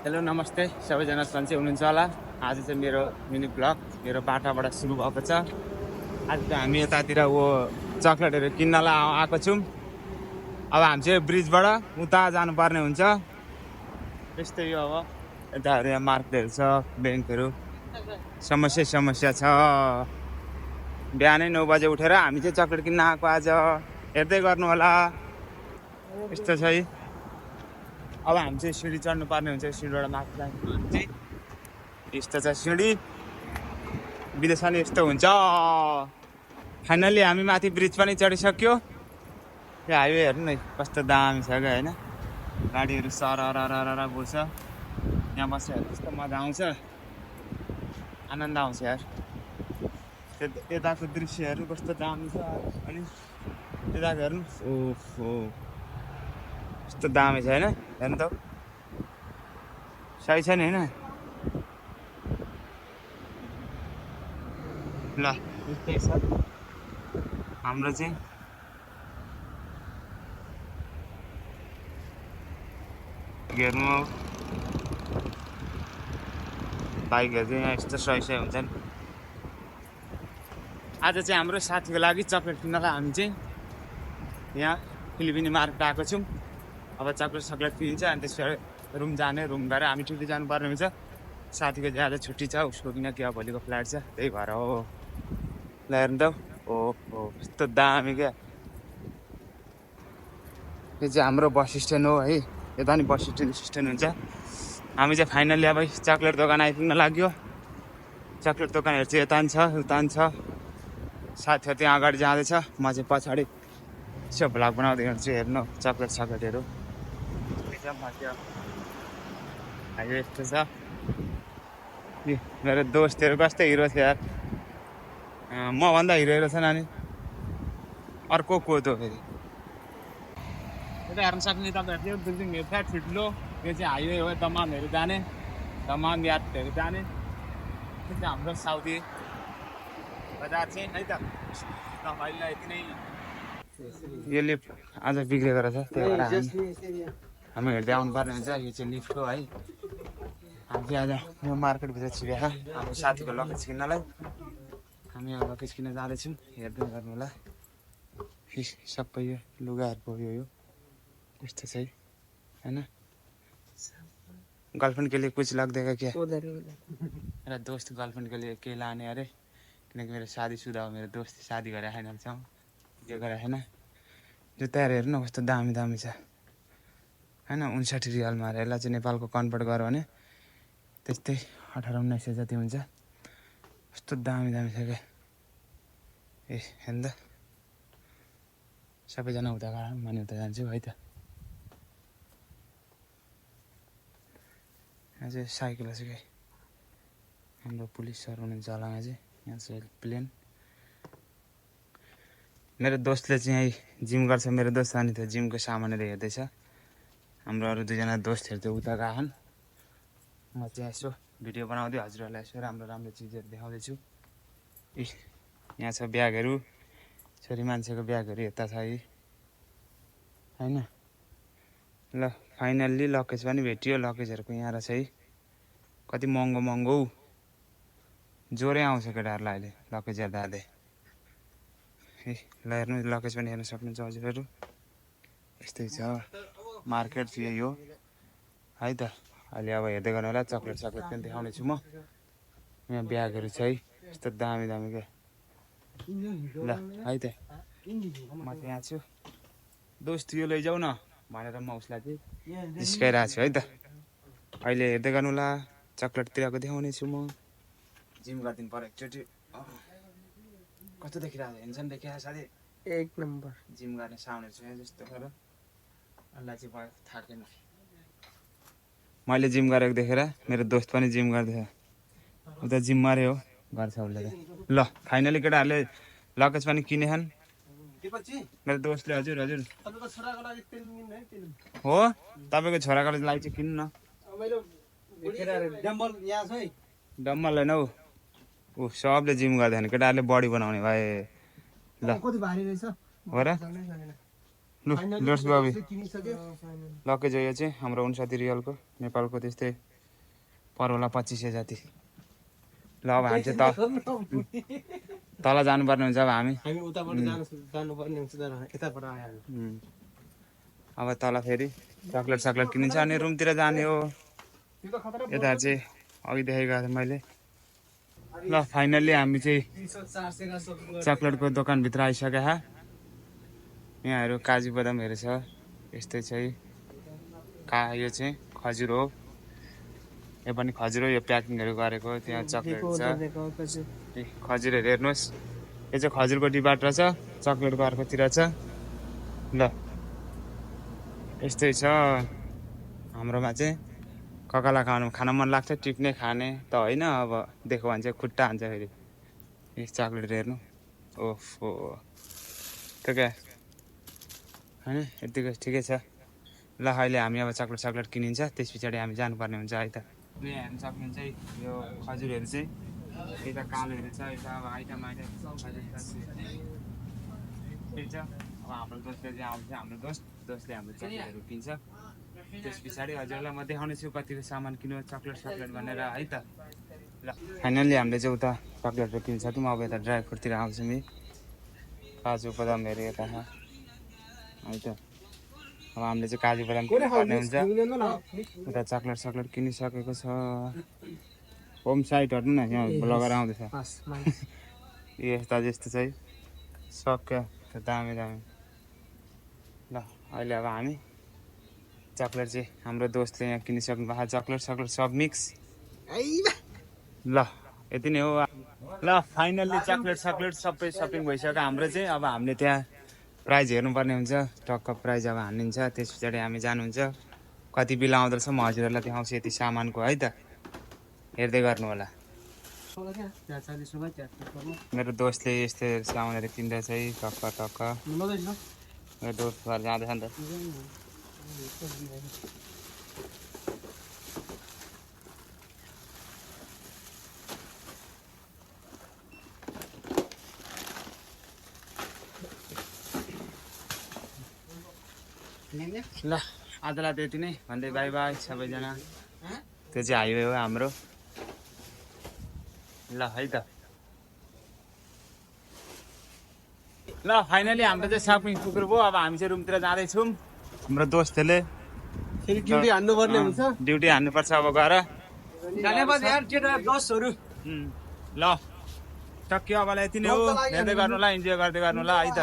Hello नमस्ते सबैजना सन्चै हुनुहुन्छ होला। आज चाहिँ मेरो मिनी ब्लग मेरो बाटाबाट सुरु भएको छ। आज चाहिँ हामी यतातिर चक्लेटहरू किन्नलाई आएको छौँ। अब हामी चाहिँ ब्रिजबाट उता जानुपर्ने हुन्छ। त्यस्तै हो। अब यताहरू यहाँ मार्केटहरू छ, ब्याङ्कहरू, समस्या छ। बिहानै 9 बजे उठेर हामी चाहिँ चक्लेट किन्न आएको आज। हेर्दै गर्नु होला। यस्तो छ है। अब हामी चाहिँ सिँढी चढ्नु पर्ने हुन्छ। सिँढीबाट माथि जानु चाहिँ यस्तो छ सिँढी। विदेशमा नि यस्तो हुन्छ। फाइनली हामी माथि ब्रिज पनि चढिसक्यो। यो हाइवे हेर्नु न कस्तो दामी छ क्या होइन। गाडीहरू सरर बोल्छ। यहाँ बसेर कस्तो मजा आउँछ, आनन्द आउँछ यार। यताको दृश्यहरू कस्तो दामी छ। अनि यताको हेर्नु, ओहो कस्तो दामी छ होइन। हेर्नु त सही छ नि होइन। ल यस्तै छ हाम्रो चाहिँ। हेर्नु बाइकहरू चाहिँ यहाँ यस्तो सही हुन्छन्। आज चाहिँ हाम्रो साथीको लागि चक्लेट किन्नलाई हामी चाहिँ यहाँ फिलिपिनी मार्केट आएको छौँ। अब चक्लेट किन्छ अनि त्यसपछि रुम जाने, रुम गएर हामी छुट्टी जानुपर्ने हुन्छ। साथीको ज्यादा छुट्टी छ, उसको किनकि अब भोलिको फ्लाइट छ, त्यही भएर हो। ल हेर्नु त, ओहो कस्तो दामी क्या। यो चाहिँ हाम्रो बस स्ट्यान्ड हो है। यता नि बस स्ट्यान्ड हुन्छ। हामी चाहिँ फाइनली अब चक्लेट दोकान आइपुग्न लाग्यो। चक्लेट दोकानहरू चाहिँ यता नि छ। साथीहरू त्यहाँ अगाडि जाँदैछ, म चाहिँ पछाडि यसो भ्लग बनाउँदै हुन्छु। हेर्नु चक्लेटहरू यस्तो छ। मेरो दोस्तहरू कस्तो हिरो थियो यार। मभन्दा हिरो छ नानी। अर्को को त फेरि यता हेर्न सक्ने तपाईँहरू बिल्डिङ फ्ल्याट ठुलो। यो चाहिँ हाइवे हो, दमामहरू जाने, दमाम यात्रीहरू जाने। त्यो चाहिँ हाम्रो साउदी बजार चाहिँ है त। तपाईँलाई यति नै। यो लिफ्ट आज बिग्रेको रहेछ, त्यही भएर हामी हेर्दै आउनुपर्ने हुन्छ। यो चाहिँ लिफ्ट हो है। हामी चाहिँ आज यो मार्केटभित्र छिरेका हाम्रो साथीको लगेज किन्नलाई। हामी यहाँ लगेज किन्न जाँदैछौँ। हेर्दै गर्नु होला। सबै यो लुगाहरूको यो यस्तो छ होइन। गर्लफ्रेंड के लिए कुछ लग देगा क्या? मेरा दोस्त गर्लफ्रेंड के लिए के लाने अरे, किनकि मेरो शादीशुदा हो। मेरो दोस्त शादी गरेर आएन छ, यो गरेर होइन। जुत्ताहरू हेर्नु कस्तो दामी छ होइन। 59 रियालमा अरे। यसलाई चाहिँ नेपालको कन्भर्ट गर्यो भने त्यस्तै 18-19 जति हुन्छ। कस्तो दामी छ क्या। ए हेर्नु त, सबैजना उता गएर माने उता जान्छु है त। यहाँ चाहिँ साइकल छ क्या। हाम्रो पुलिस सर हुनुहुन्छ होला यहाँ चाहिँ। यहाँ चाहिँ प्लेन। मेरो दोस्तले चाहिँ जिम गर्छ। मेरो दोस्त अनि त्यो जिमको सामानहरू हेर्दैछ। हाम्रो अरू दुईजना दोस्तहरू चाहिँ उता गएछन्। म चाहिँ यसो भिडियो बनाउँदै हजुरहरूलाई यसो राम्रो चिजहरू देखाउँदैछु। यहाँ छ ब्यागहरू, छोरी मान्छेको ब्यागहरू यता छ है होइन। ल फाइनल्ली लकेज पनि भेटियो। लकेजहरूको यहाँ रहेछ है। कति महँगो जोरै आउँछ केटाहरूलाई अहिले लकेज हेर्दा। ए ल हेर्नु, लकेज पनि हेर्न सक्नुहुन्छ हजुरहरू। यस्तै छ मार्केट चाहिँ यही हो है त। अहिले अब हेर्दै गर्नु होला। चक्लेट पनि देखाउने छु म। यहाँ ब्यागहरू छ है, यस्तो दामी क्या। ल है त, म चाहिँ यहाँ छु। दोस्त यो लैजाऊ न भनेर म उसलाई चाहिँ जिस्काइरहेको छु है त। अहिले हेर्दै गर्नु होला। चक्लेटतिरको देखाउने छु म। जिम गरिदिनु पर्यो एकचोटि। कस्तो देखिरहेको हेन्सन देखिरहेको साथी, एक नम्बर। जिम गर्ने साउन्डहरू छ यहाँ जस्तो गरेर। अल्लाह चाहिँ भयो थाकेन। मैले जिम गरेको देखेर मेरो दोस्त पनि जिम गर्दैछ। उता जिम मारे हो गर्छ उसले त। ल फाइनली केटाहरूले लगेज पनि किनेछन् मेरो दोस्तले। हजुर हो, तपाईँको छोराको लागि चाहिँ किन्नु न। डम्बल होइन हौ, ऊ सबले जिम गर्दैन, केटाहरूले बडी बनाउने भए। ल हो र। लु लोड्स बाबी लकेज हो यो चाहिँ हाम्रो 59 रियालको, नेपालको त्यस्तै पर होला 2500 जति। ल अब हामी चाहिँ तल जानुपर्ने हुन्छ अब हामी उताबाट जानुपर्ने हुन्छ तर यताबाट आइहाल्नु। अब तल फेरि चक्लेट सक्लेट किनिन्छ अनि रुमतिर जाने हो। यता चाहिँ अघि देखेको थिएँ मैले। ल फाइनल्ली हामी चाहिँ चक्लेटको दोकानभित्र आइसक्यो। यहाँहरू काजु बदामहरू छ। यस्तै चाहिँ यो चाहिँ खजुर हो। यो पनि खजुर हो। यो प्याकिङहरू गरेको त्यहाँ चक्लेट छ। खजुरहरू हेर्नुहोस्। यो चाहिँ खजुरको डिबाट रहेछ। चक्लेटको अर्कोतिर छ। ल यस्तै छ हाम्रोमा चाहिँ। ककालाई खान मन लाग्छ टिप्ने खाने त होइन। अब देख्यो भने चाहिँ खुट्टा हान्छ फेरि। यो चक्लेट हेर्नु। ओफो त्यो क्या होइन यतिको ठिकै छ। ल अहिले हामी अब चक्लेट किनिन्छ। त्यस पछाडि हामी जानुपर्ने हुन्छ है त। यहाँ हेर्नु सक्नुहुन्छ यो खजुरहरू चाहिँ यता कालोहरू छ। यता अब आइटम ठिक छ। अब हाम्रो दोस्तले चाहिँ आउँछ। हाम्रो दोस्तले हाम्रो चक्लेटहरू किन्छ। त्यस पछाडि हजुरलाई म देखाउने छु कतिको सामान किन्नु चक्लेट भनेर है त। ल फाइनल्ली हामीले चाहिँ उता चक्लेटहरू किनिसक्यौँ। अब यता ड्राई फ्रुटतिर आउँछौँ नि। काजु बदामहरू यता है त। अब हामीले चाहिँ काजु बदाम किन्नुपर्ने हुन्छ। उता चक्लेट किनिसकेको छ। होम साइट हेर्नु न यहाँ लगाएर आउँदैछ। यस्ता जस्तो चाहिँ सक्यो दामी। ल अहिले अब हामी चक्लेट चाहिँ हाम्रो दोस्तले यहाँ किनिसक्नु भएको चक्लेट सब मिक्स। ल यति नै हो। ल फाइनल्ली चक्लेट सबै सपिङ भइसक्यो हाम्रो चाहिँ। अब हामीले त्यहाँ प्राइज हेर्नुपर्ने हुन्छ। टक्क प्राइज अब हानिन्छ। त्यस पछाडि हामी जानुहुन्छ। कति बिल आउँदो रहेछ म हजुरहरूलाई देखाउँछु यति सामानको है त। हेर्दै गर्नु होला। मेरो दोस्तले यस्तो सामानहरू किन्दैछ है टक्क। मेरो दोस्तहरू जाँदैछ नि त। ल आजलाई त्यति नै भन्दै बाई बाई सबैजना। त्यो चाहिँ हाइवे हो हाम्रो। ल है त। ल फाइनली हाम्रो चाहिँ सपिङ पुग्नु भयो। अब हामी चाहिँ रुमतिर जाँदैछौँ। हाम्रो दोस्तहरूले फेरि ड्युटी हान्नुपर्ने हुन्छ। ड्युटी हान्नुपर्छ अब गएर। ल सक्यो अबलाई यति नै हो। हेर्दै गर्नु ल इन्जोय गर्दै गर्नु ल है त।